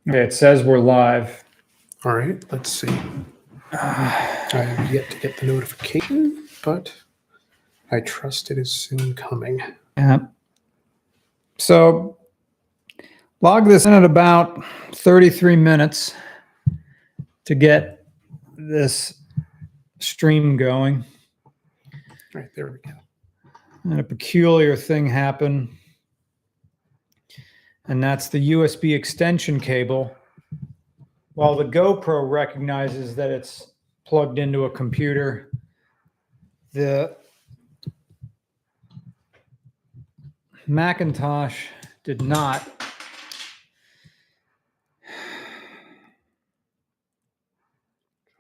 Okay, it says we're live. All right, let's see. I have yet to get the notification, but I trust it is soon coming. Yeah. So log this in at about 33 minutes to get this stream going. All right, there we go. And a peculiar thing happened. And that's the USB extension cable. While the GoPro recognizes that it's plugged into a computer, the Macintosh did not.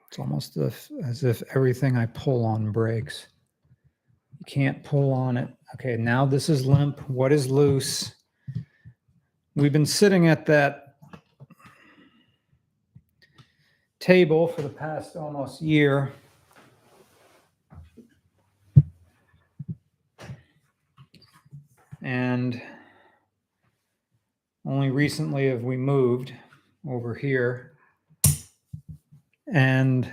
It's almost as if everything I pull on breaks. You can't pull on it. Okay, now this is limp. What is loose? We've been sitting at that table for the past almost year. And only recently have we moved over here. And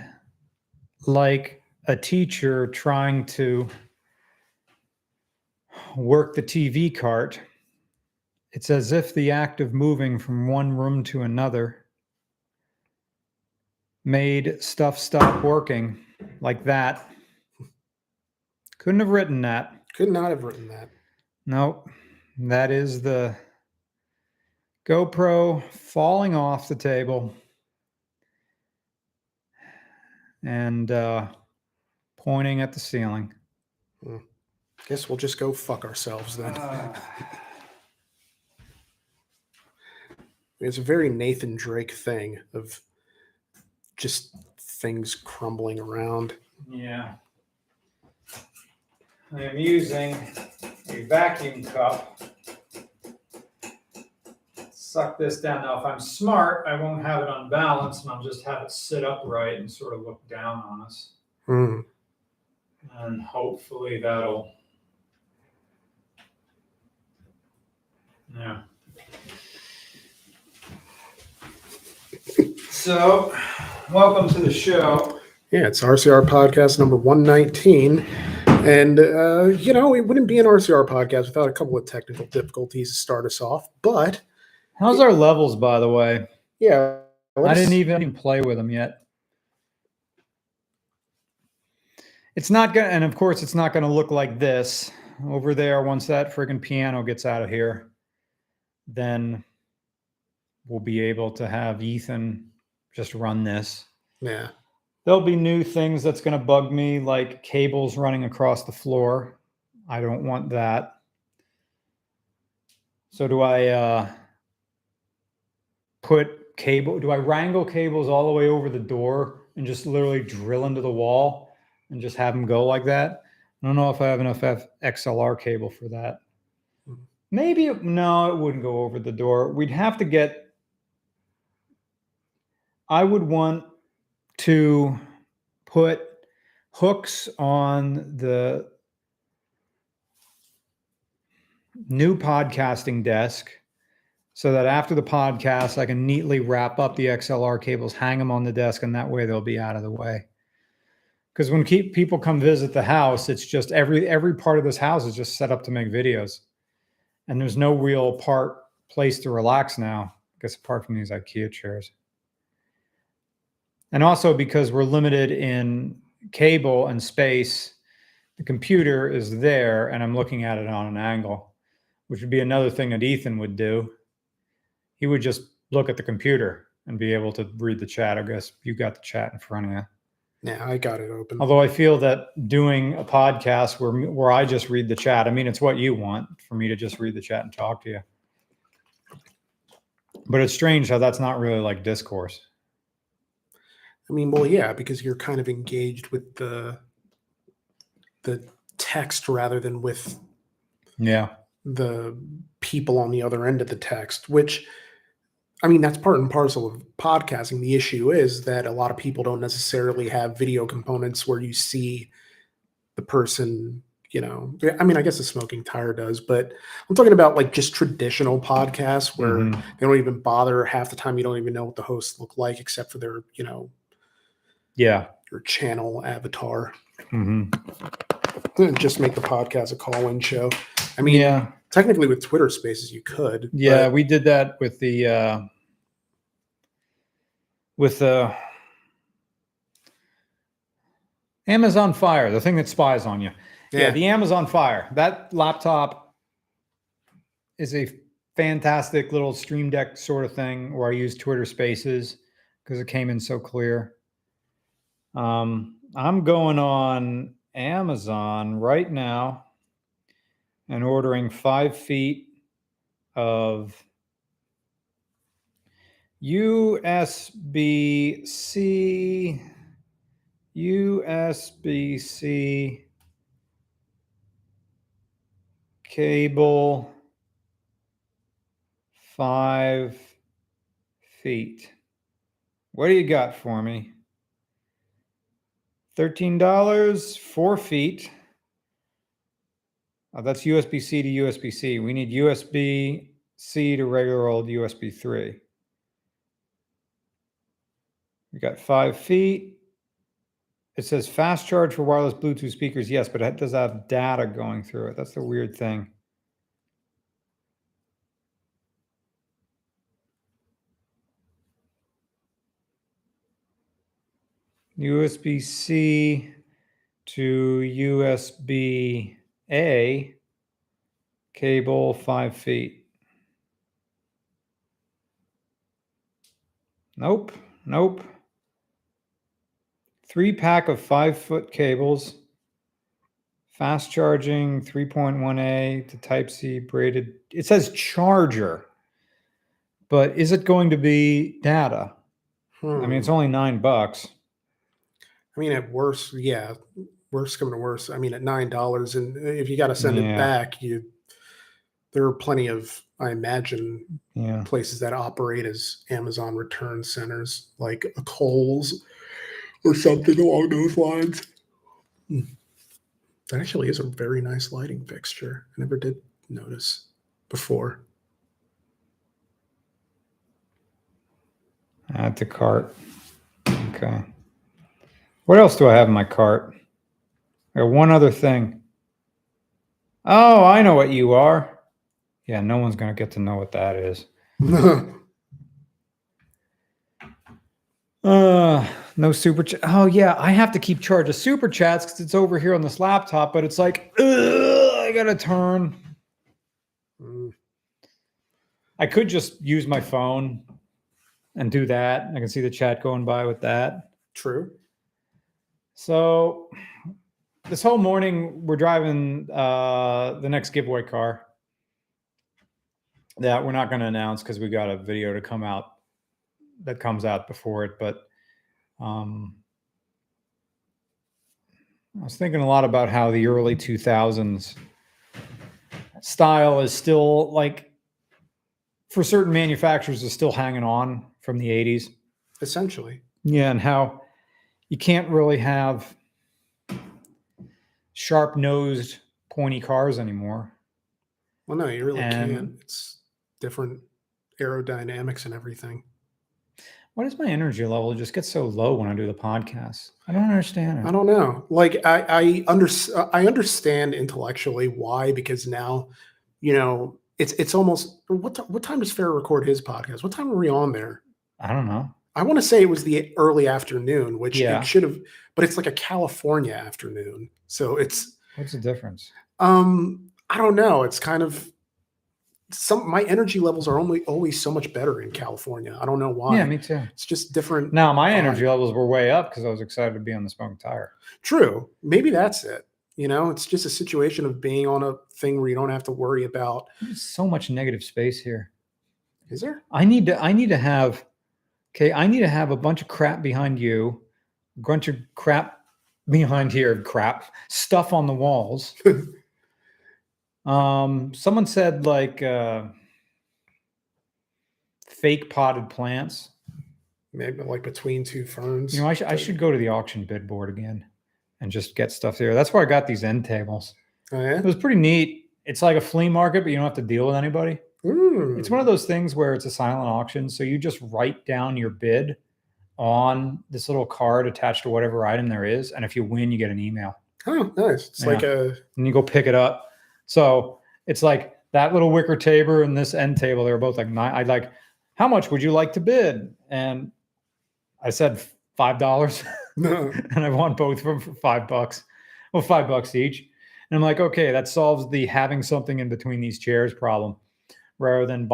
like a teacher trying to work the TV cart, it's as if the act of moving from one room to another made stuff stop working like that. Couldn't have written that. Could not have written that. Nope. That is the GoPro falling off the table and pointing at the ceiling. Guess we'll just go fuck ourselves then. It's a very Nathan Drake thing of just things crumbling around. Yeah. I am using a vacuum cup. Suck this down. Now, if I'm smart, I won't have it unbalanced, and I'll just have it sit upright and sort of look down on us. Mm. And hopefully that'll... Yeah. So, welcome to the show. Yeah, it's RCR Podcast number 119. And, it wouldn't be an RCR podcast without a couple of technical difficulties to start us off. But how's our levels, by the way? Yeah. I didn't even play with them yet. It's not going to, and of course, it's not going to look like this over there. Once that friggin' piano gets out of here, then we'll be able to have Ethan just run this. Yeah. There'll be new things that's going to bug me, like cables running across the floor. I don't want that. So do I do I wrangle cables all the way over the door and just literally drill into the wall and just have them go like that? I don't know if I have enough XLR cable for that. Maybe, no, it wouldn't go over the door. We'd have to get, I would want to put hooks on the new podcasting desk so that after the podcast, I can neatly wrap up the XLR cables, hang them on the desk, and that way they'll be out of the way. Because when people come visit the house, it's just every part of this house is just set up to make videos. And there's no real place to relax now, I guess, apart from these IKEA chairs. And also because we're limited in cable and space, the computer is there and I'm looking at it on an angle, which would be another thing that Ethan would do. He would just look at the computer and be able to read the chat. I guess you got the chat in front of you. Yeah, I got it open. Although I feel that doing a podcast where I just read the chat, I mean, it's what you want, for me to just read the chat and talk to you. But it's strange how that's not really like discourse. I mean, well, yeah, because you're kind of engaged with the text rather than with the people on the other end of the text, which, I mean, that's part and parcel of podcasting. The issue is that a lot of people don't necessarily have video components where you see the person I mean, I guess a smoking tire does, but I'm talking about like just traditional podcasts where they don't even bother. Half the time you don't even know what the hosts look like except for their, your channel avatar. Just make the podcast a call-in show. I mean, technically with Twitter Spaces you could. Yeah, we did that with the Amazon Fire, the thing that spies on you. Yeah, the Amazon Fire. That laptop is a fantastic little Stream Deck sort of thing where I use Twitter Spaces because it came in so clear. I'm going on Amazon right now and ordering 5 feet of USB-C cable, 5 feet. What do you got for me? $13, 4 feet. That's USB-C to USB-C. We need USB-C to regular old USB 3. We got 5 feet. It says fast charge for wireless Bluetooth speakers. Yes, but it does have data going through it. That's the weird thing. USB-C to USB-A cable, 5 feet. Nope. 3-pack of 5-foot cables. Fast charging, 3.1A to Type-C braided. It says charger, but is it going to be data? I mean, it's only $9. I mean, at worst, worst coming to worst. I mean, at $9, and if you got to send it back, there are plenty of, I imagine, places that operate as Amazon return centers, like a Kohl's or something along those lines. That actually is a very nice lighting fixture. I never did notice before. Add to cart. Okay. What else do I have in my cart? I got one other thing. Oh, I know what you are. Yeah, no one's going to get to know what that is. No super chat. Oh, yeah, I have to keep charge of super chats because it's over here on this laptop, but it's like, I got to turn. I could just use my phone and do that. I can see the chat going by with that. True. So this whole morning, we're driving the next giveaway car that we're not going to announce because we got a video to come out that comes out before it. But I was thinking a lot about how the early 2000s style is still, like, for certain manufacturers, is still hanging on from the 80s. Essentially. Yeah, and how you can't really have sharp-nosed, pointy cars anymore. Well, no, you really can't. It's different aerodynamics and everything. Why does my energy level just get so low when I do the podcast? I don't understand it. I don't know. Like, I understand intellectually why, because now, it's almost, what time does Farrah record his podcast? What time are we on there? I don't know. I want to say it was the early afternoon, which it should have, but it's like a California afternoon. So it's. What's the difference? I don't know. It's kind of my energy levels are always so much better in California. I don't know why. Yeah, me too. It's just different. Now my energy levels were way up because I was excited to be on the smoking tire. True. Maybe that's it. It's just a situation of being on a thing where you don't have to worry about. There's so much negative space here. Is there? I need to have a bunch of crap behind you, a bunch of crap behind here, stuff on the walls. Someone said like fake potted plants. Maybe like between two ferns. I should go to the auction bid board again and just get stuff there. That's where I got these end tables. Oh, yeah? It was pretty neat. It's like a flea market, but you don't have to deal with anybody. It's one of those things where it's a silent auction. So you just write down your bid on this little card attached to whatever item there is. And if you win, you get an email. Oh, nice. It's like a... And you go pick it up. So it's like that little wicker table and this end table. They were both like, I'd like, how much would you like to bid? And I said $5. No. And I won both of them for $5. Well, $5 each. And I'm like, okay, that solves the having something in between these chairs problem rather than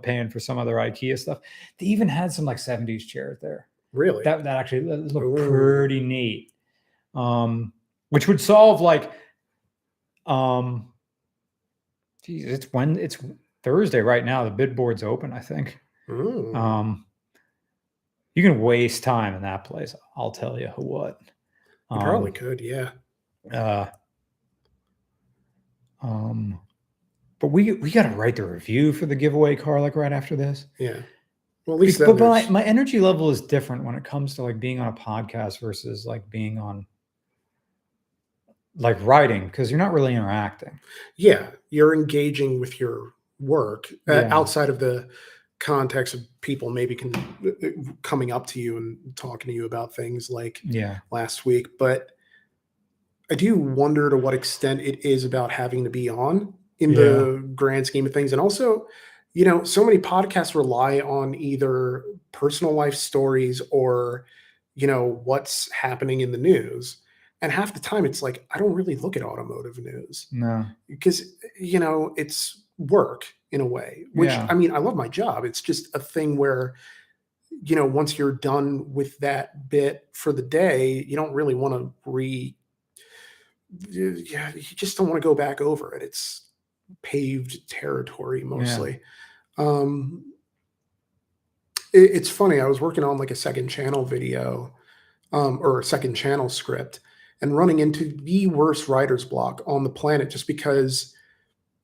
paying for some other IKEA stuff. They even had some like 70s chairs there. Really? That actually looked pretty neat. Which would solve like, geez, it's Thursday right now. The bid board's open, I think. You can waste time in that place. I'll tell you what. You probably could, yeah. But we got to write the review for the giveaway car like right after this. Yeah. Well, at least but my energy level is different when it comes to like being on a podcast versus like being on like writing, because you're not really interacting. Yeah, you're engaging with your work outside of the context of people maybe coming up to you and talking to you about things like last week. But I do wonder to what extent it is about having to be on in the grand scheme of things. And also, you know, so many podcasts rely on either personal life stories or, you know, what's happening in the news. And half the time it's like, I don't really look at automotive news. No. Because, you know, it's work in a way, which, I mean, I love my job. It's just a thing where, you know, once you're done with that bit for the day, you don't really want to you just don't want to go back over it. It's paved territory mostly. It's funny. I was working on like a second channel video or a second channel script and running into the worst writer's block on the planet just because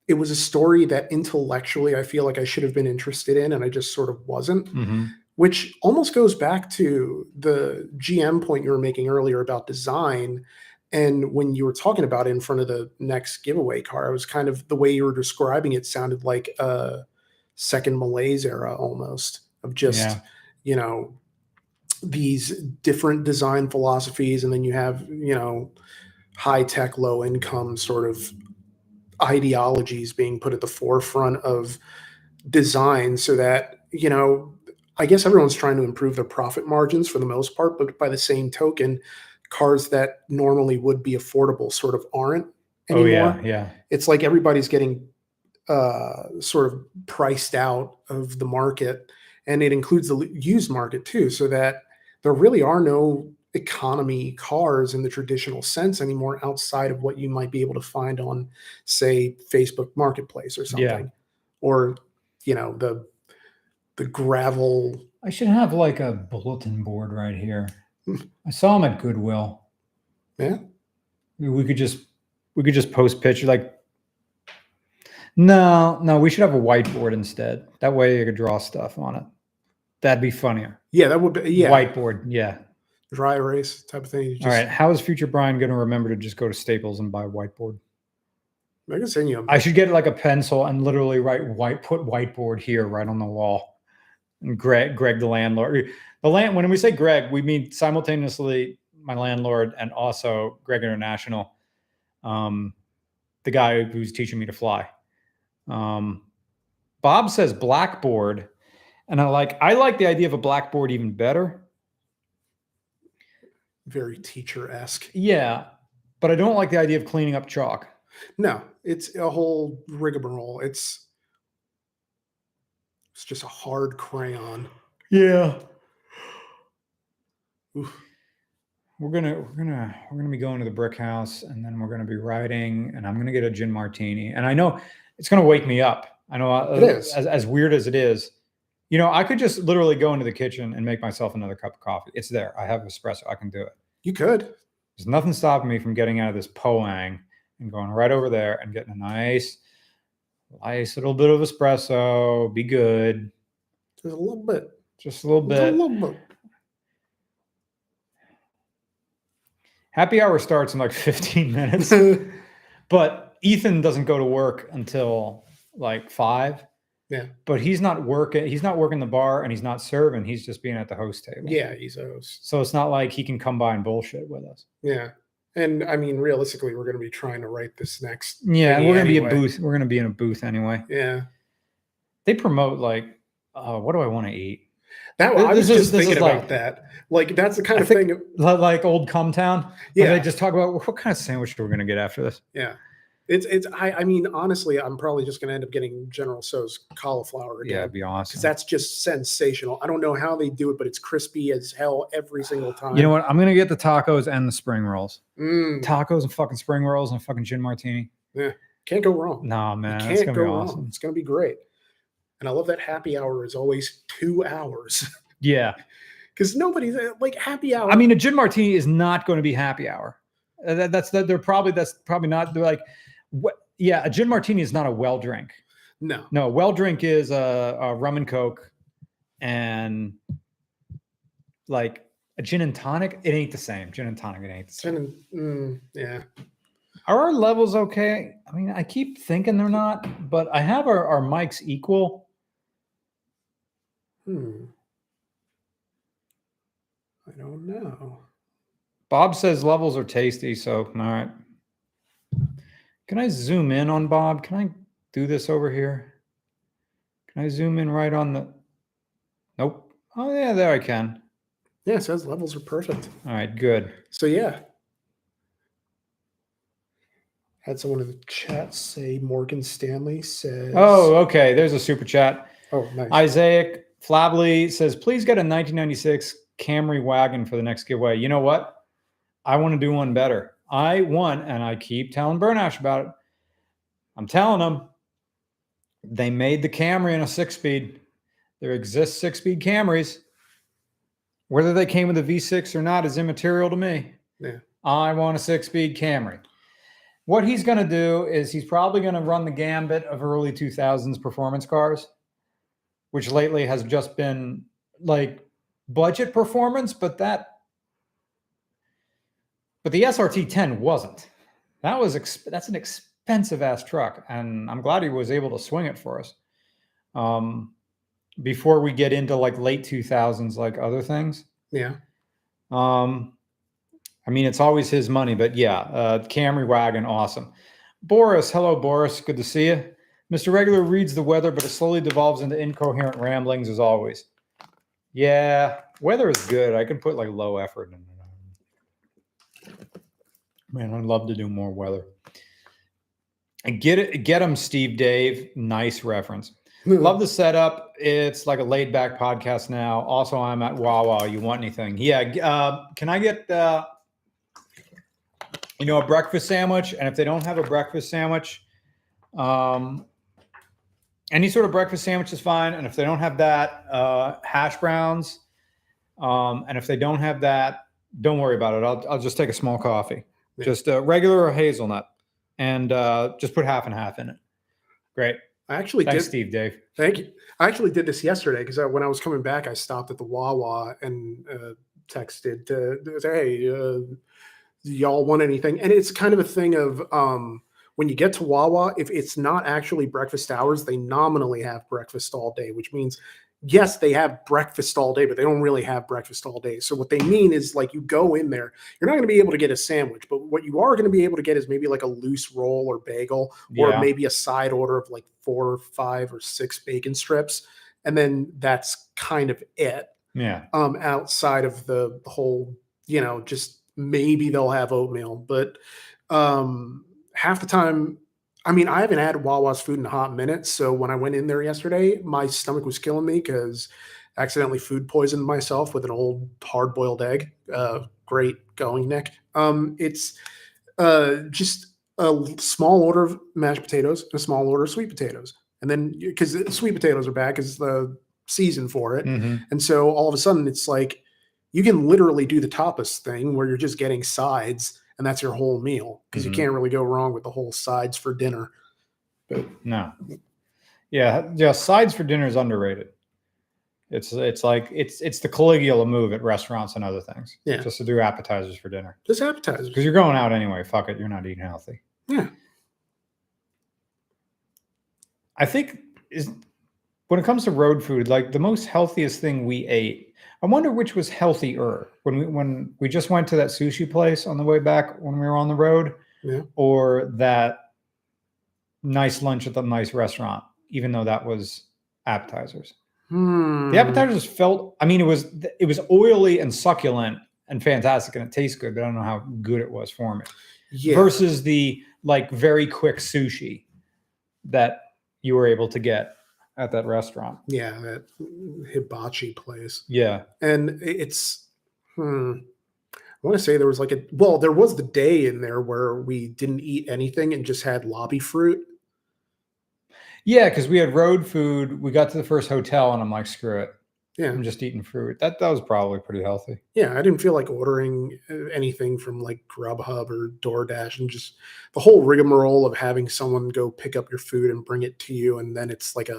it was a story that intellectually I feel like I should have been interested in and I just sort of wasn't, which almost goes back to the GM point you were making earlier about design. And when you were talking about it in front of the next giveaway car, I was kind of, the way you were describing it sounded like a second malaise era almost of just, you know, these different design philosophies. And then you have, you know, high tech, low income sort of ideologies being put at the forefront of design so that, you know, I guess everyone's trying to improve their profit margins for the most part, but by the same token, cars that normally would be affordable sort of aren't anymore. It's like everybody's getting sort of priced out of the market, and it includes the used market too, so that there really are no economy cars in the traditional sense anymore outside of what you might be able to find on, say, Facebook Marketplace or something, or, you know, the gravel. I should have like a bulletin board right here. I saw them at Goodwill. Yeah. We could just post pictures like, no, we should have a whiteboard instead. That way you could draw stuff on it. That'd be funnier. Yeah, that would be, Whiteboard, dry erase type of thing. All right. How is future Brian going to remember to just go to Staples and buy a whiteboard? I can send you I should get like a pencil and literally put whiteboard here right on the wall. And Greg the landlord. When we say Greg, we mean simultaneously my landlord and also Greg International, the guy who's teaching me to fly. Bob says blackboard, and I like the idea of a blackboard even better. Very teacher-esque. Yeah, but I don't like the idea of cleaning up chalk. No, it's a whole rigmarole. It's just a hard crayon. Yeah. Oof. We're gonna be going to the brick house, and then we're gonna be writing, and I'm gonna get a gin martini. And I know it's gonna wake me up. I know it is as weird as it is. You know, I could just literally go into the kitchen and make myself another cup of coffee. It's there. I have espresso. I can do it. You could. There's nothing stopping me from getting out of this poang and going right over there and getting a nice little bit of espresso. Be good. Just a little bit. Just a little bit. Happy hour starts in like 15 minutes. But Ethan doesn't go to work until like 5. Yeah. But he's not working the bar and he's not serving. He's just being at the host table. Yeah, he's a host. So it's not like he can come by and bullshit with us. Yeah. And I mean, realistically, we're going to be trying to write this next. Yeah, we're going to be a booth. We're going to be in a booth anyway. Yeah. They promote like, what do I want to eat? I was just thinking about that. Like, that's the kind of thing. Like Old Cumtown. Yeah. They just talk about what kind of sandwich we're going to get after this. Yeah. I mean, honestly, I'm probably just going to end up getting General Tso's cauliflower again. Yeah, it'd be awesome. Because that's just sensational. I don't know how they do it, but it's crispy as hell every single time. You know what? I'm going to get the tacos and the spring rolls. Tacos and fucking spring rolls and a fucking gin martini. Yeah. Can't go wrong. No, man. Can't go wrong. It's going to be great. And I love that happy hour is always 2 hours. Yeah. Because nobody's like happy hour. I mean, a gin martini is not going to be happy hour. That's probably not. They're like, what? Yeah, a gin martini is not a well drink. No, a well drink is a rum and coke, and like a gin and tonic. It ain't the same. Gin and tonic. It ain't the same. Yeah. Are our levels okay? I mean, I keep thinking they're not, but I have our mics equal. I don't know. Bob says levels are tasty, so all right. Can I zoom in on Bob? Can I do this over here? Can I zoom in right on the... Nope. Oh, yeah, there I can. Yeah, it says levels are perfect. All right, good. So, yeah. Had someone in the chat say Morgan Stanley says... Oh, okay. There's a super chat. Oh, nice. Isaac Flavely says, please get a 1996 Camry wagon for the next giveaway. You know what? I want to do one better. I want, and I keep telling Bernash about it. I'm telling them they made the Camry in a 6-speed. There exists 6-speed Camrys. Whether they came with a V6 or not is immaterial to me. Yeah. I want a 6-speed Camry. What he's going to do is he's probably going to run the gambit of early 2000s performance cars, which lately has just been like budget performance, but the SRT 10 wasn't. That's an expensive ass truck, and I'm glad he was able to swing it for us. Before we get into like late 2000s, like other things. Yeah. I mean, it's always his money, but yeah, Camry wagon, awesome. Boris, hello, Boris. Good to see you. Mr. Regular reads the weather, but it slowly devolves into incoherent ramblings as always. Yeah, weather is good. I can put like low effort in it. Man, I'd love to do more weather. And get him, Steve Dave. Nice reference. Love the setup. It's like a laid back podcast now. Also, I'm at Wawa. You want anything? Yeah. Can I get a breakfast sandwich? And if they don't have a breakfast sandwich, any sort of breakfast sandwich is fine. And if they don't have that, hash browns. And if they don't have that, don't worry about it. I'll just take a small coffee. Yeah. Just regular or hazelnut, and just put half and half in it. Great. Thanks, Steve Dave. Thank you. I actually did this yesterday because when I was coming back, I stopped at the Wawa and texted to say, hey, y'all want anything? And it's kind of a thing of when you get to Wawa, if it's not actually breakfast hours, they nominally have breakfast all day, which means yes, they have breakfast all day, but they don't really have breakfast all day. So what they mean is like you go in there, you're not going to be able to get a sandwich, but what you are going to be able to get is maybe like a loose roll or bagel, or maybe a side order of like 4 or 5 or 6 bacon strips. And then that's kind of it. Yeah. Outside of the whole, just maybe they'll have oatmeal, but half the time, I mean, I haven't had Wawa's food in a hot minute. So when I went in there yesterday, my stomach was killing me because I accidentally food poisoned myself with an old hard-boiled egg. Great going, Nick. It's just a small order of mashed potatoes, a small order of sweet potatoes. And then because sweet potatoes are back, is the season for it. Mm-hmm. And so all of a sudden it's like you can literally do the tapas thing where you're just getting sides. And that's your whole meal because you can't really go wrong with the whole sides for dinner. But no, yeah, sides for dinner is underrated. It's like it's the Caligula move at restaurants and other things. Yeah, just to do appetizers for dinner. Just appetizers because you're going out anyway. Fuck it, you're not eating healthy. Yeah, I think when it comes to road food, like the most healthiest thing we ate, I wonder which was healthier when we just went to that sushi place on the way back when we were on the road, or that nice lunch at the nice restaurant, even though that was appetizers. The appetizers felt, I mean, it was oily and succulent and fantastic, and it tastes good, but I don't know how good it was for me. Yeah. Versus the like very quick sushi that you were able to get at that restaurant. Yeah, that hibachi place. Yeah. And it's, I want to say there was there was the day in there where we didn't eat anything and just had lobby fruit. Yeah, because we had road food. We got to the first hotel and I'm like, screw it. Yeah. I'm just eating fruit. That was probably pretty healthy. Yeah, I didn't feel like ordering anything from like Grubhub or DoorDash, and just the whole rigmarole of having someone go pick up your food and bring it to you, and then it's like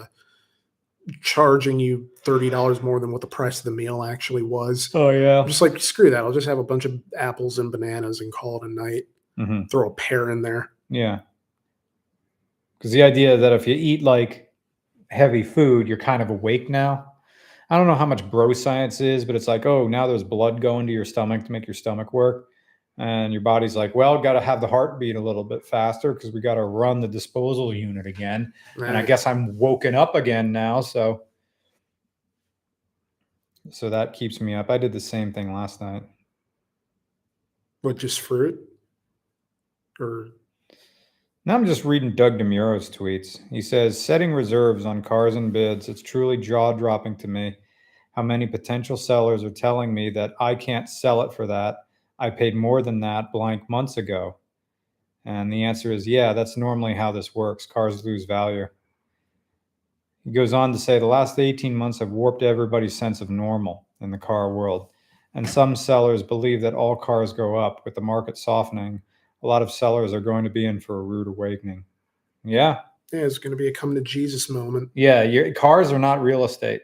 charging you $30 more than what the price of the meal actually was. Oh yeah. I'm just like, screw that. I'll just have a bunch of apples and bananas and call it a night. Mm-hmm. Throw a pear in there. Yeah. Because the idea that if you eat like heavy food, you're kind of awake now. I don't know how much bro science is, but it's like, oh, now there's blood going to your stomach to make your stomach work. And your body's like, well, got to have the heartbeat a little bit faster because we got to run the disposal unit again. Right. And I guess I'm woken up again now. So that keeps me up. I did the same thing last night. What, just fruit? Or... Now I'm just reading Doug DeMuro's tweets. He says, setting reserves on cars and bids. It's truly jaw-dropping to me how many potential sellers are telling me that I can't sell it for that. I paid more than that blank months ago. And the answer is, yeah, that's normally how this works. Cars lose value. He goes on to say, the last 18 months have warped everybody's sense of normal in the car world. And some sellers believe that all cars go up. With the market softening, a lot of sellers are going to be in for a rude awakening. Yeah. Yeah, it's going to be a come to Jesus moment. Yeah, your cars are not real estate.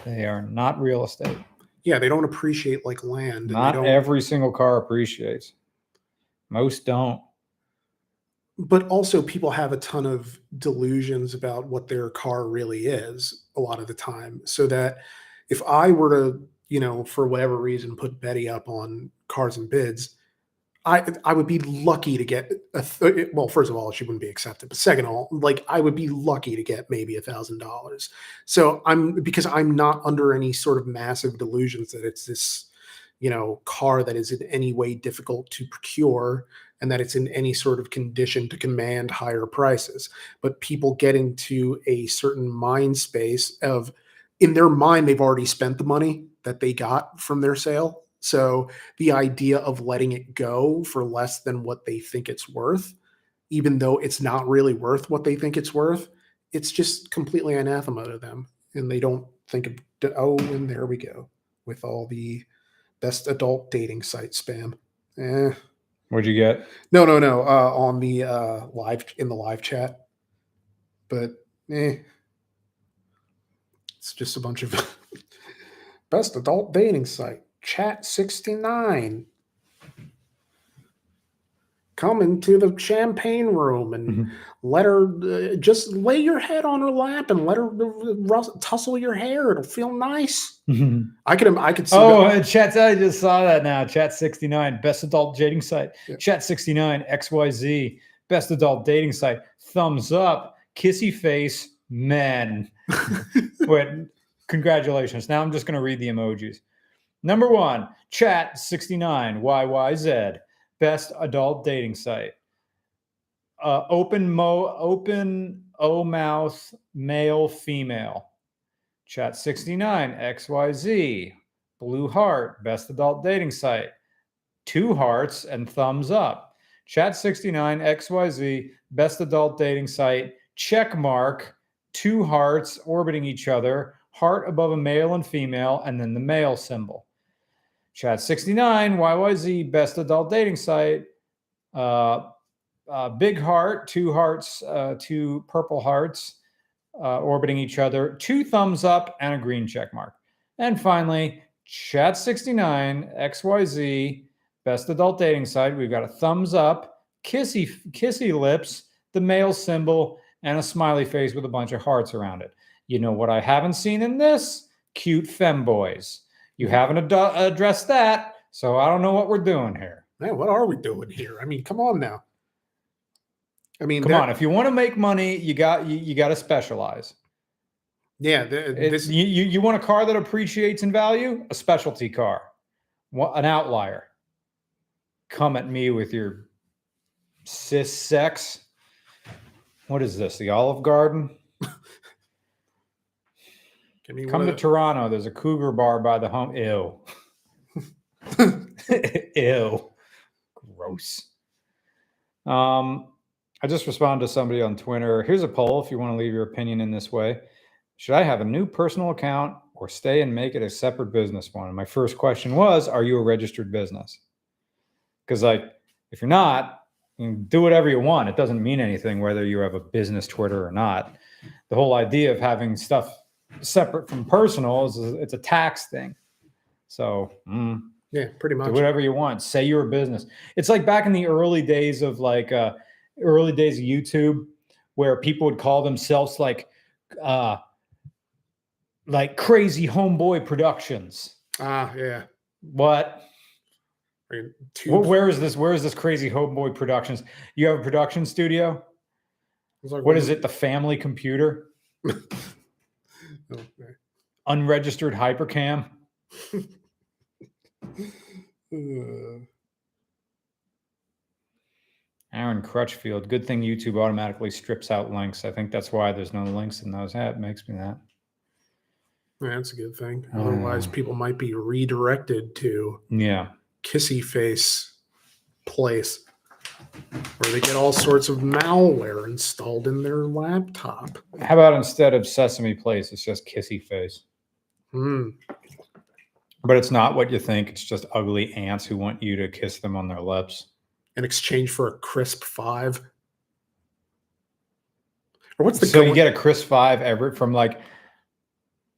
They are not real estate. Yeah, they don't appreciate like land. Not every single car appreciates. Most don't. But also people have a ton of delusions about what their car really is a lot of the time. So that if I were to, for whatever reason, put Betty up on cars and bids, I would be lucky to get well, first of all, she wouldn't be accepted. But second of all, like I would be lucky to get maybe $1,000. So because I'm not under any sort of massive delusions that it's this, car that is in any way difficult to procure and that it's in any sort of condition to command higher prices. But people get into a certain mind space of, in their mind, they've already spent the money that they got from their sale. So the idea of letting it go for less than what they think it's worth, even though it's not really worth what they think it's worth, it's just completely anathema to them. And they don't think of, and there we go with all the best adult dating site spam. What'd you get? No. On the in the live chat. But it's just a bunch of best adult dating site. Chat 69. Come into the champagne room and let her just lay your head on her lap and let her tussle your hair. It'll feel nice. I could see. Oh, chat! I just saw that now. Chat 69, best adult dating site. Yeah. Chat 69, XYZ, best adult dating site. Thumbs up, kissy face, men. Wait, congratulations. Now I'm just going to read the emojis. Number 1, Chat 69, YYZ, best adult dating site. Open O mouth, male, female. Chat 69, XYZ, blue heart, best adult dating site. 2 hearts and thumbs up. Chat 69, XYZ, best adult dating site. Check mark, 2 hearts orbiting each other, heart above a male and female, and then the male symbol. Chat 69, YYZ, best adult dating site. Big heart, 2 hearts, 2 purple hearts orbiting each other, 2 thumbs up, and a green check mark. And finally, Chat 69, XYZ, best adult dating site. We've got a thumbs up, kissy lips, the male symbol, and a smiley face with a bunch of hearts around it. You know what I haven't seen in this? Cute femboys. You haven't addressed that, so I don't know what we're doing here. Man, what are we doing here? I mean, come on now. I mean, come on. If you want to make money, you got to specialize. Yeah, you want a car that appreciates in value? A specialty car, an outlier. Come at me with your cis sex. What is this? The Olive Garden? Come to Toronto. There's a cougar bar by the home. Ew. Ew. Gross. I just responded to somebody on Twitter. Here's a poll if you want to leave your opinion in this way. Should I have a new personal account or stay and make it a separate business one? And my first question was, are you a registered business? Because if you're not, you can do whatever you want. It doesn't mean anything whether you have a business Twitter or not. The whole idea of having stuff separate from personal is it's a tax thing. So yeah, pretty much. Do whatever you want. Say you're a business. It's like back in the early days of YouTube, where people would call themselves like Crazy Homeboy Productions. Yeah. What? Where is this Crazy Homeboy Productions? You have a production studio? What is it? The Family Computer? Okay. Unregistered Hypercam? Aaron Crutchfield. Good thing YouTube automatically strips out links. I think that's why there's no links in those. It makes me that. Yeah, that's a good thing. Otherwise, people might be redirected to kissy face place where they get all sorts of malware installed in their laptop. How about instead of Sesame Place, it's just kissy face? But it's not what you think. It's just ugly ants who want you to kiss them on their lips. In exchange for a crisp 5? Or what's So you get a crisp 5 from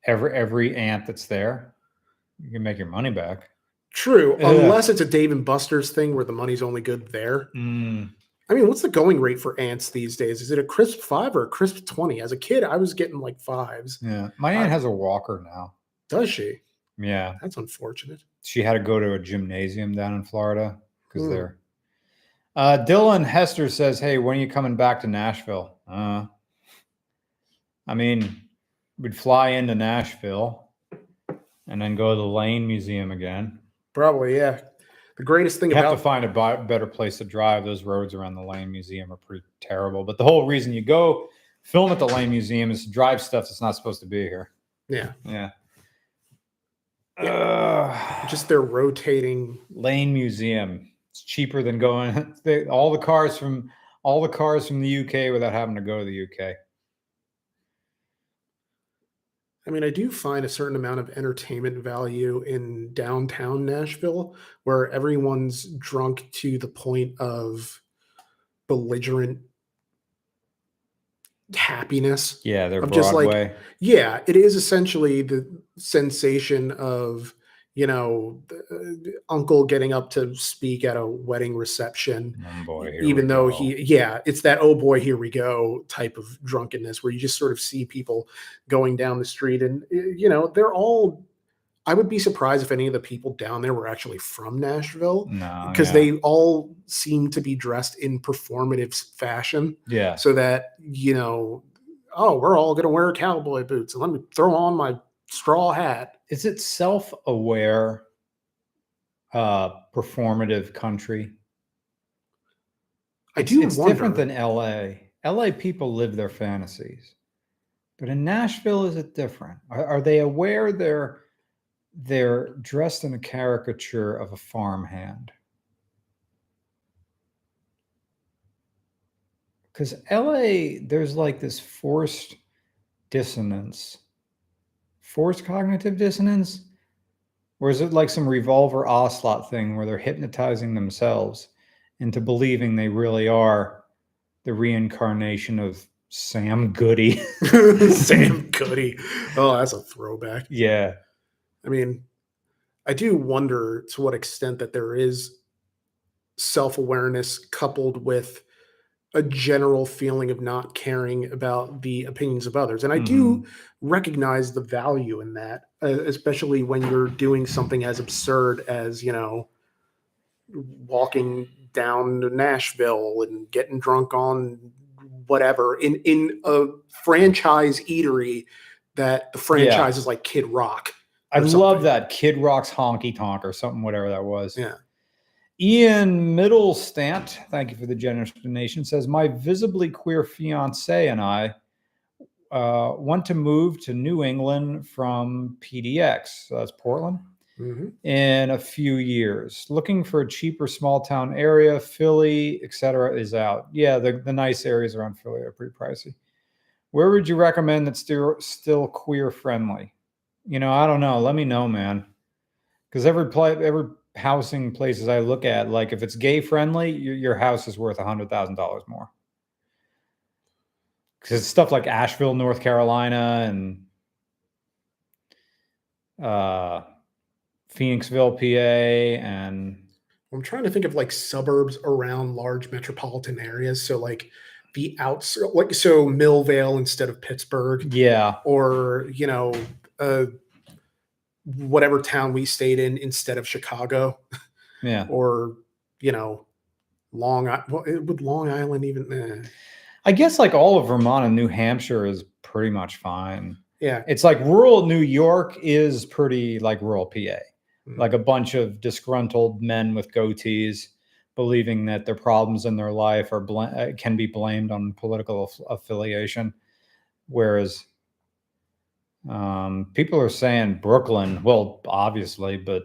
every ant that's there. You can make your money back. True, unless it's a Dave & Buster's thing where the money's only good there. I mean, what's the going rate for ants these days? Is it a crisp 5 or a crisp 20? As a kid, I was getting like 5s. Yeah, my aunt has a walker now. Does she? Yeah. That's unfortunate. She had to go to a gymnasium down in Florida because they're... Dylan Hester says, hey, when are you coming back to Nashville? I mean, we'd fly into Nashville and then go to the Lane Museum again. Probably, yeah. The greatest thing you have to find a better place to drive. Those roads around the Lane Museum are pretty terrible. But the whole reason you go film at the Lane Museum is to drive stuff that's not supposed to be here. Yeah. Yeah. Just their rotating Lane Museum. It's cheaper than going all the cars from the UK without having to go to the UK. I mean, I do find a certain amount of entertainment value in downtown Nashville, where everyone's drunk to the point of belligerent happiness. Yeah, they're Broadway. Just like, yeah, it is essentially the sensation of, uncle getting up to speak at a wedding reception. Oh boy, even though it's that, oh boy, here we go type of drunkenness where you just sort of see people going down the street and, they're all, I would be surprised if any of the people down there were actually from Nashville. No, because they all seem to be dressed in performative fashion. Yeah. So that, oh, we're all going to wear cowboy boots and let me throw on my straw hat. Is it self-aware performative country? It's different than LA. LA people live their fantasies. But in Nashville, is it different? Are they aware they're dressed in a caricature of a farmhand? Because LA, there's like this forced cognitive dissonance, or is it like some Revolver Ocelot thing where they're hypnotizing themselves into believing they really are the reincarnation of Sam Goody? Sam Goody. Oh, that's a throwback. Yeah. I mean, I do wonder to what extent that there is self-awareness coupled with a general feeling of not caring about the opinions of others. And I Mm-hmm. do recognize the value in that, especially when you're doing something as absurd as, walking down to Nashville and getting drunk on whatever in a franchise eatery that the franchise is like Kid Rock. I love that Kid Rock's Honky Tonk or something, whatever that was. Yeah. Ian Middlestant, thank you for the generous donation, says, my visibly queer fiance and I want to move to New England from PDX, so that's Portland, in a few years. Looking for a cheaper small town area, Philly, etc. is out. Yeah, the nice areas around Philly are pretty pricey. Where would you recommend that's still queer friendly? I don't know. Let me know, man. Because every housing places I look at, like if it's gay friendly, your house is worth $100,000 more. Because it's stuff like Asheville, North Carolina, and Phoenixville, PA, and I'm trying to think of like suburbs around large metropolitan areas. So like the outskirts, like so Millvale instead of Pittsburgh. Yeah. Or whatever town we stayed in instead of Chicago. Yeah. Or Long Island even. I guess like all of Vermont and New Hampshire is pretty much fine. Yeah. It's like rural New York is pretty like rural PA. Like a bunch of disgruntled men with goatees believing that their problems in their life can be blamed on political affiliation. Whereas people are saying Brooklyn, well, obviously, but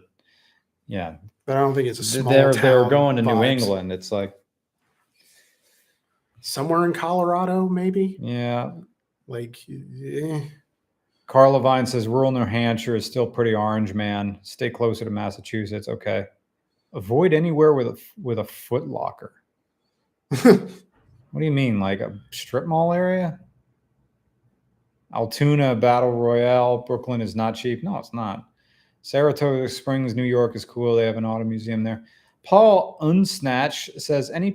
yeah. But I don't think it's a small town. They're going to vibes. New England. It's like somewhere in Colorado, maybe. Yeah. Like, Carl Levine says rural New Hampshire is still pretty orange, man. Stay closer to Massachusetts. Okay. Avoid anywhere with a Foot Locker. What do you mean? Like a strip mall area? Altoona, Battle Royale, Brooklyn is not cheap. No, it's not. Saratoga Springs, New York is cool. They have an auto museum there. Paul Unsnatch says, any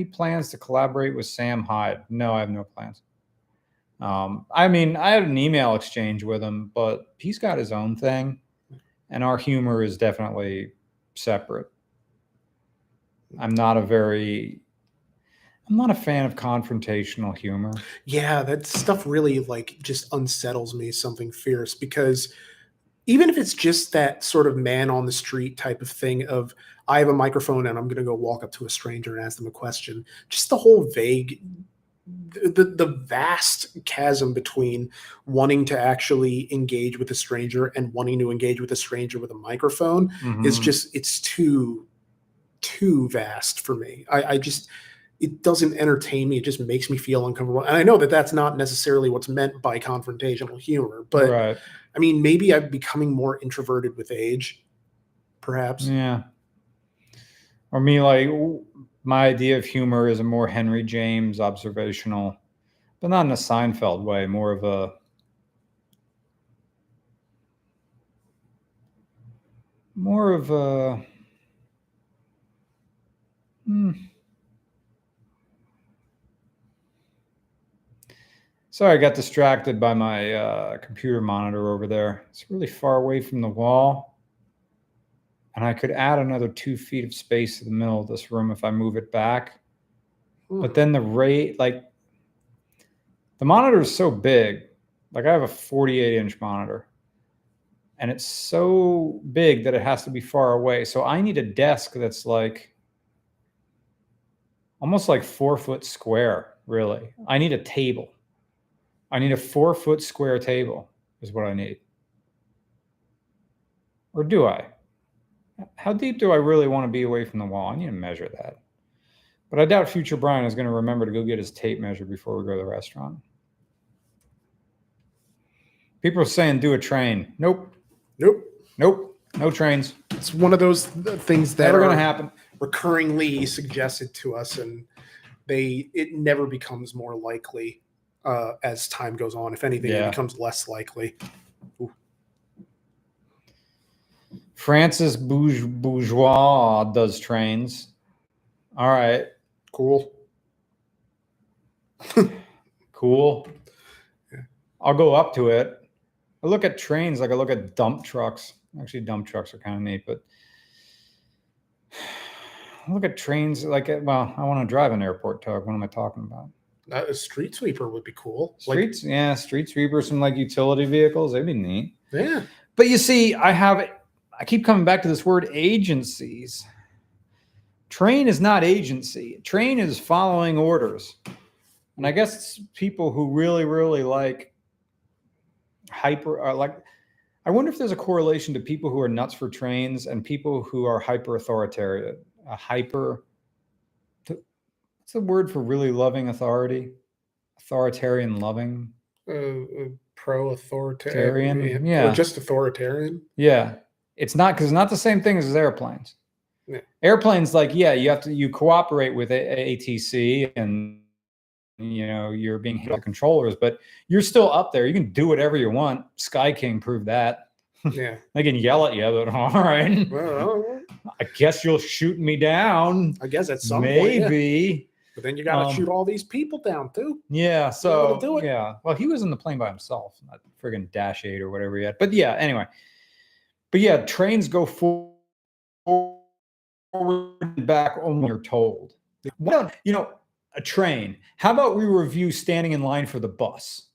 plans to collaborate with Sam Hyde? No, I have no plans. I mean, I had an email exchange with him, but he's got his own thing, and our humor is definitely separate. I'm not a fan of confrontational humor. Yeah, that stuff really like just unsettles me, something fierce, because even if it's just that sort of man on the street type of thing of I have a microphone and I'm going to go walk up to a stranger and ask them a question, just the whole vague, the vast chasm between wanting to actually engage with a stranger and wanting to engage with a stranger with a microphone is just, it's too vast for me. It doesn't entertain me. It just makes me feel uncomfortable. And I know that that's not necessarily what's meant by confrontational humor, but right. I mean, maybe I'm becoming more introverted with age, perhaps. Yeah. Or me, like, my idea of humor is a more Henry James observational, but not in a Seinfeld way, more of a Sorry, I got distracted by my computer monitor over there. It's really far away from the wall. And I could add another 2 feet of space to the middle of this room if I move it back. But then the monitor is so big. Like I have a 48-inch monitor. And it's so big that it has to be far away. So I need a desk that's like almost like 4 foot square, really. I need a table. I need a 4 foot square table is what I need. Or do I? How deep do I really want to be away from the wall? I need to measure that. But I doubt future Brian is going to remember to go get his tape measure before we go to the restaurant. People are saying do a train. Nope. No trains. It's one of those things that never going to happen. Recurringly suggested to us, and it never becomes more likely as time goes on. If anything, it becomes less likely. Ooh. Francis Bourgeois does trains. All right. Cool. Cool. Yeah. I'll go up to it. I look at trains like I look at dump trucks. Actually, dump trucks are kind of neat, but I look at trains like, well, I want to drive an airport tug. What am I talking about? A street sweeper would be cool. Street sweepers, some like utility vehicles. They'd be neat. Yeah. But you see, I keep coming back to this word agencies. Train is not agency. Train is following orders. And I guess it's people who really, really like I wonder if there's a correlation to people who are nuts for trains and people who are hyper authoritarian. What's the word for really loving authority? Authoritarian loving? Pro-authoritarian. Yeah. Or just authoritarian. Yeah. It's not, because it's not the same thing as airplanes. Yeah. Airplanes, like, yeah, you cooperate with ATC and you're being hit by controllers, but you're still up there. You can do whatever you want. Sky King proved that. Yeah. They can yell at you, but all right. Well, I guess you'll shoot me down. I guess at some maybe. point. Yeah. But then you got to shoot all these people down too. Yeah. So do it. Yeah. Well, he was in the plane by himself, not friggin' Dash 8 or whatever he had. But yeah. Anyway. But yeah, trains go forward and back only when you're told. A train. How about we review standing in line for the bus?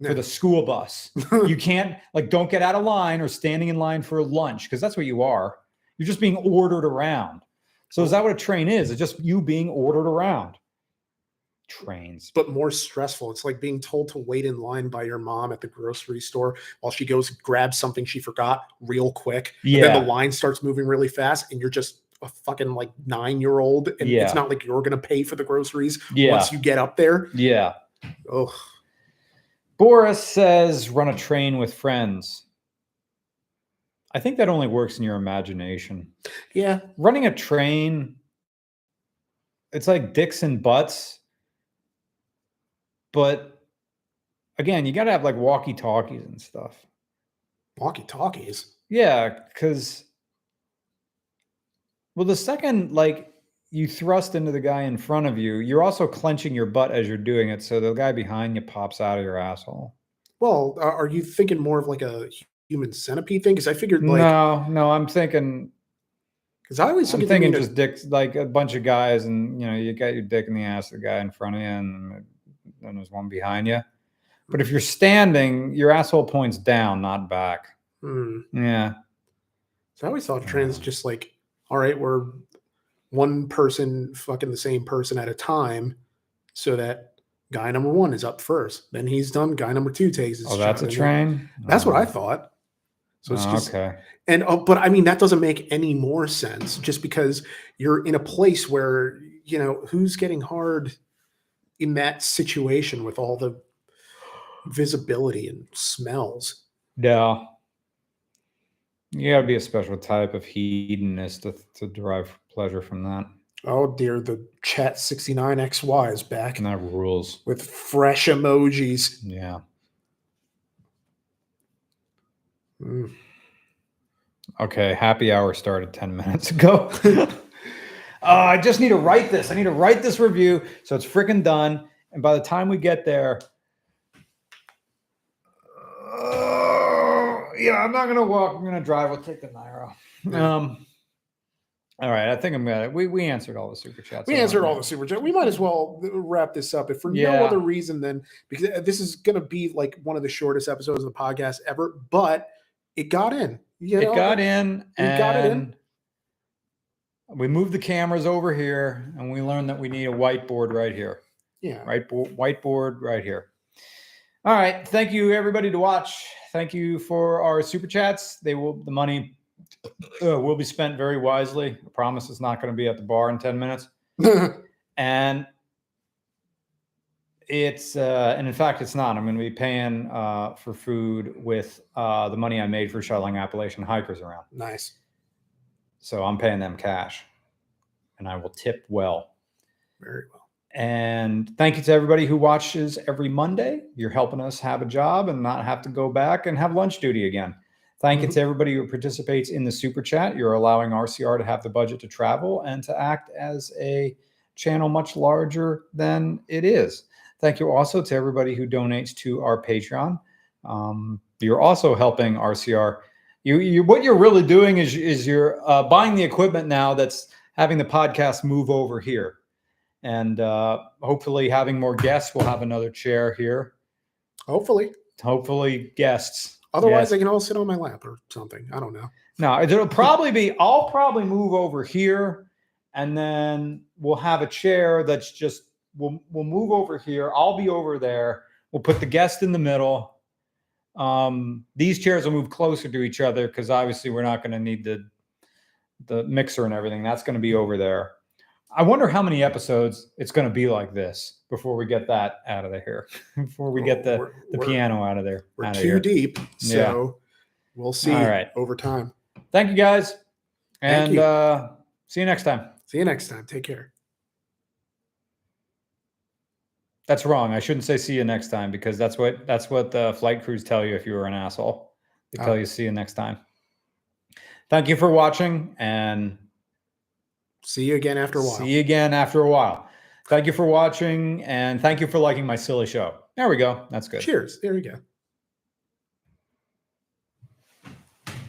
For the school bus. You can't, don't get out of line or standing in line for lunch, because that's what you are. You're just being ordered around. So is that what a train is? It's just you being ordered around. Trains. But more stressful. It's like being told to wait in line by your mom at the grocery store while she goes grab something she forgot real quick. Yeah. And then the line starts moving really fast and you're just a fucking 9-year-old. And it's not like you're going to pay for the groceries once you get up there. Yeah. Oh. Boris says, run a train with friends. I think that only works in your imagination. Yeah. Running a train, it's like dicks and butts. But again, you got to have walkie-talkies and stuff. Walkie-talkies? Yeah, because, the second, you thrust into the guy in front of you, you're also clenching your butt as you're doing it, so the guy behind you pops out of your asshole. Well, are you thinking more of a human centipede thing? Because I figured No, I'm thinking... Because I always I'm thinking just dicks, a bunch of guys, and you got your dick in the ass of the guy in front of you, and then there's one behind you. But if you're standing, your asshole points down, not back. Yeah. So I always thought trains just all right, we're one person fucking the same person at a time, so that guy number 1 is up first. Then he's done. Guy number 2 takes his shot. That's a train? That's what I thought. So it's just okay. And but I mean, that doesn't make any more sense, just because you're in a place where who's getting hard in that situation with all the visibility and smells. Yeah. You gotta be a special type of hedonist to derive pleasure from that. Oh dear, the chat 69XY is back. And that rules. With fresh emojis. Yeah. Okay, happy hour started 10 minutes ago. I just need to write this. I need to write this review so it's freaking done. And by the time we get there, I'm not gonna walk. I'm gonna drive. We'll take the Nairo. All right. I think I'm gonna. We answered all the super chats. We answered all the super chats. We might as well wrap this up, if for no other reason than because this is gonna be one of the shortest episodes of the podcast ever. But it got in. It got in. We moved the cameras over here, and we learned that we need a whiteboard right here. Yeah. Whiteboard right here. All right. Thank you, everybody, to watch. Thank you for our super chats. The money will be spent very wisely. I promise it's not going to be at the bar in 10 minutes. And it's, and in fact, it's not. I'm going to be paying for food with the money I made for shuttling Appalachian hikers around. Nice. So I'm paying them cash, and I will tip well. Very well. And thank you to everybody who watches every Monday. You're helping us have a job and not have to go back and have lunch duty again. Thank you to everybody who participates in the super chat. You're allowing RCR to have the budget to travel and to act as a channel much larger than it is. Thank you also to everybody who donates to our Patreon. You're also helping RCR. What you're really doing is you're buying the equipment now that's having the podcast move over here. And hopefully having more guests. We'll have another chair here. Hopefully guests. Otherwise, they can all sit on my lap or something. I don't know. No, it'll probably be, I'll probably move over here, and then we'll have a chair that's just, we'll move over here. I'll be over there. We'll put the guest in the middle. These chairs will move closer to each other because obviously we're not going to need the mixer and everything. That's going to be over there. I wonder how many episodes it's going to be like this before we get that out of here, before we get the piano out of there. We're too deep, so we'll see over time. Thank you, guys. And see you next time. See you next time. Take care. That's wrong. I shouldn't say see you next time because that's what the flight crews tell you if you were an asshole. They tell you see you next time. Thank you for watching, and see you again after a while. See you again after a while. Thank you for watching, and thank you for liking my silly show. There we go. That's good. Cheers. There we go.